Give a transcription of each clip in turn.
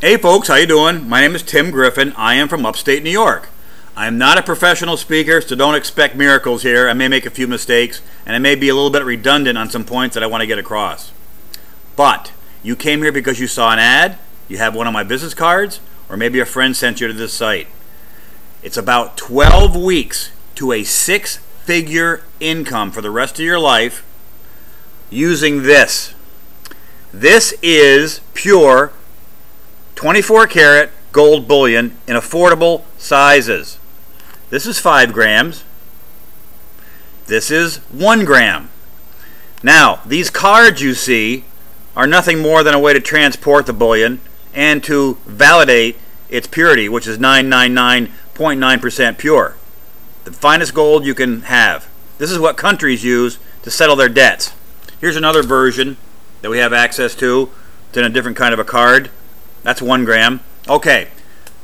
Hey folks, how you doing? My name is Tim Griffin. I am from upstate New York. I am not a professional speaker, so don't expect miracles here. I may make a few mistakes, and I may be a little bit redundant on some points that I want to get across. But you came here because you saw an ad, you have one of my business cards, or maybe a friend sent you to this site. It's about 12 weeks to a six-figure income for the rest of your life using this. This is pure 24 karat gold bullion in affordable sizes. This is 5 grams. This is 1 gram. Now, these cards you see are nothing more than a way to transport the bullion and to validate its purity, which is 999.9% pure. The finest gold you can have. This is what countries use to settle their debts. Here's another version that we have access to. It's in a different kind of a card. That's 1 gram. Okay,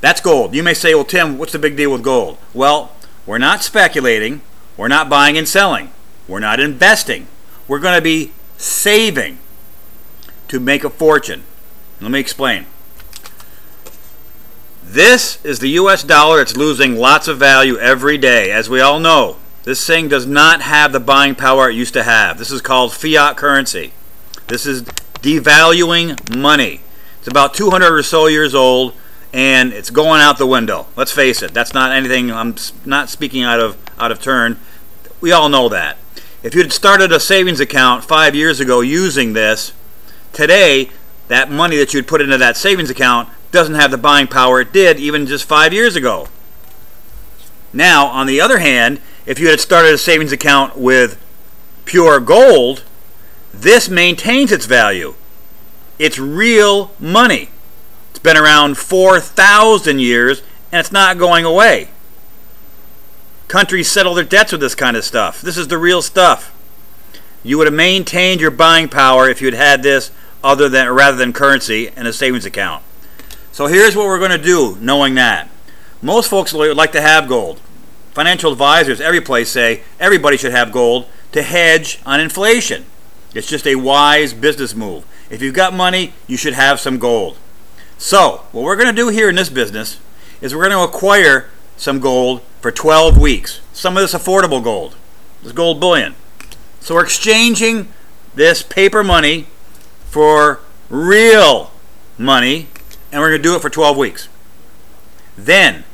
that's gold. You may say, well, Tim, what's the big deal with gold? Well, we're not speculating. We're not buying and selling. We're not investing. We're going to be saving to make a fortune. Let me explain. This is the US dollar. It's losing lots of value every day. As we all know, this thing does not have the buying power it used to have. This is called fiat currency. This is devaluing money. It's about 200 or so years old, and it's going out the window. Let's face it. That's not anything. I'm not speaking out of turn. We all know that. If you had started a savings account 5 years ago using this, today that money that you'd put into that savings account doesn't have the buying power it did even just 5 years ago. Now, on the other hand, if you had started a savings account with pure gold, this maintains its value. It's real money. It's been around 4,000 years, and it's not going away. Countries settle their debts with this kind of stuff. This is the real stuff. You would have maintained your buying power if you had had this rather than currency in a savings account. So here's what we're going to do, knowing that. Most folks would like to have gold. Financial advisors every place say everybody should have gold to hedge on inflation. It's just a wise business move. If you've got money, you should have some gold. So, what we're going to do here in this business is we're going to acquire some gold for 12 weeks. Some of this affordable gold, this gold bullion. So we're exchanging this paper money for real money, and we're going to do it for 12 weeks. Then,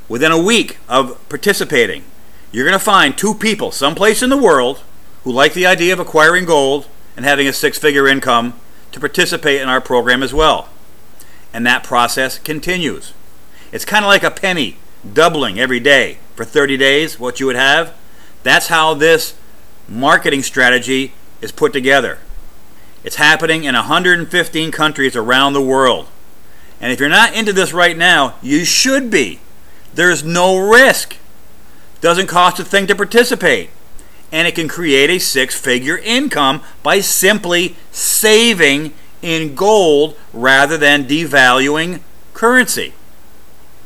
within a week of participating, you're going to find 2 people someplace in the world who like the idea of acquiring gold and having a six-figure income to participate in our program as well. And that process continues. It's kind of like a penny doubling every day for 30 days, what you would have. That's how this marketing strategy is put together. It's happening in 115 countries around the world. And if you're not into this right now, you should be. There's no risk. Doesn't cost a thing to participate. And it can create a six-figure income by simply saving in gold rather than devaluing currency.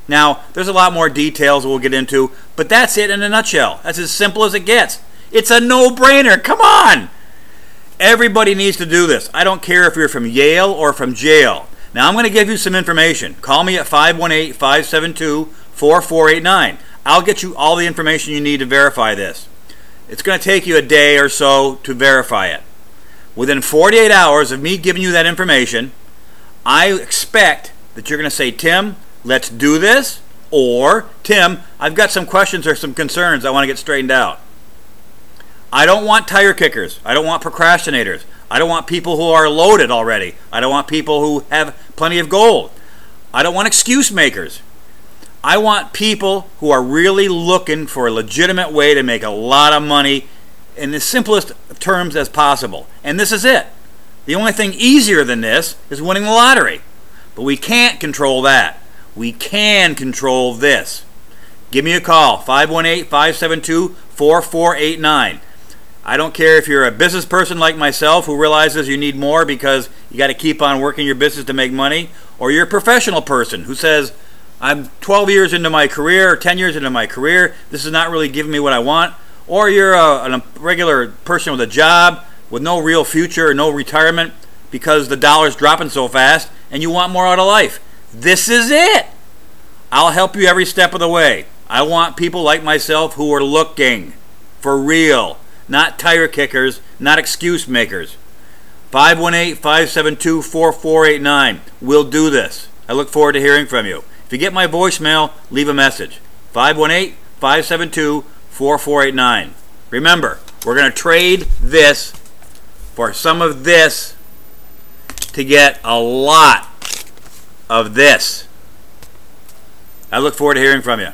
Now, there's a lot more details we'll get into, but that's it in a nutshell. That's as simple as it gets. It's a no-brainer. Come on! Everybody needs to do this. I don't care if you're from Yale or from jail. Now, I'm going to give you some information. Call me at 518-572-4489. I'll get you all the information you need to verify this. It's going to take you a day or so to verify it. Within 48 hours of me giving you that information, I expect that you're going to say, Tim, let's do this, or Tim, I've got some questions or some concerns I want to get straightened out. I don't want tire kickers. I don't want procrastinators. I don't want people who are loaded already. I don't want people who have plenty of gold. I don't want excuse makers. I want people who are really looking for a legitimate way to make a lot of money in the simplest terms as possible. And this is it. The only thing easier than this is winning the lottery. But we can't control that. We can control this. Give me a call, 518-572-4489. I don't care if you're a business person like myself who realizes you need more because you got to keep on working your business to make money, or you're a professional person who says, I'm 12 years into my career, or 10 years into my career, this is not really giving me what I want. Or you're a regular person with a job with no real future or no retirement because the dollar's dropping so fast and you want more out of life, this is it. I'll help you every step of the way. I want people like myself who are looking for real, not tire kickers, not excuse makers. 518-572-4489. We'll do this. I look forward to hearing from you. If you get my voicemail, leave a message. 518-572-4489. Remember, we're going to trade this for some of this to get a lot of this. I look forward to hearing from you.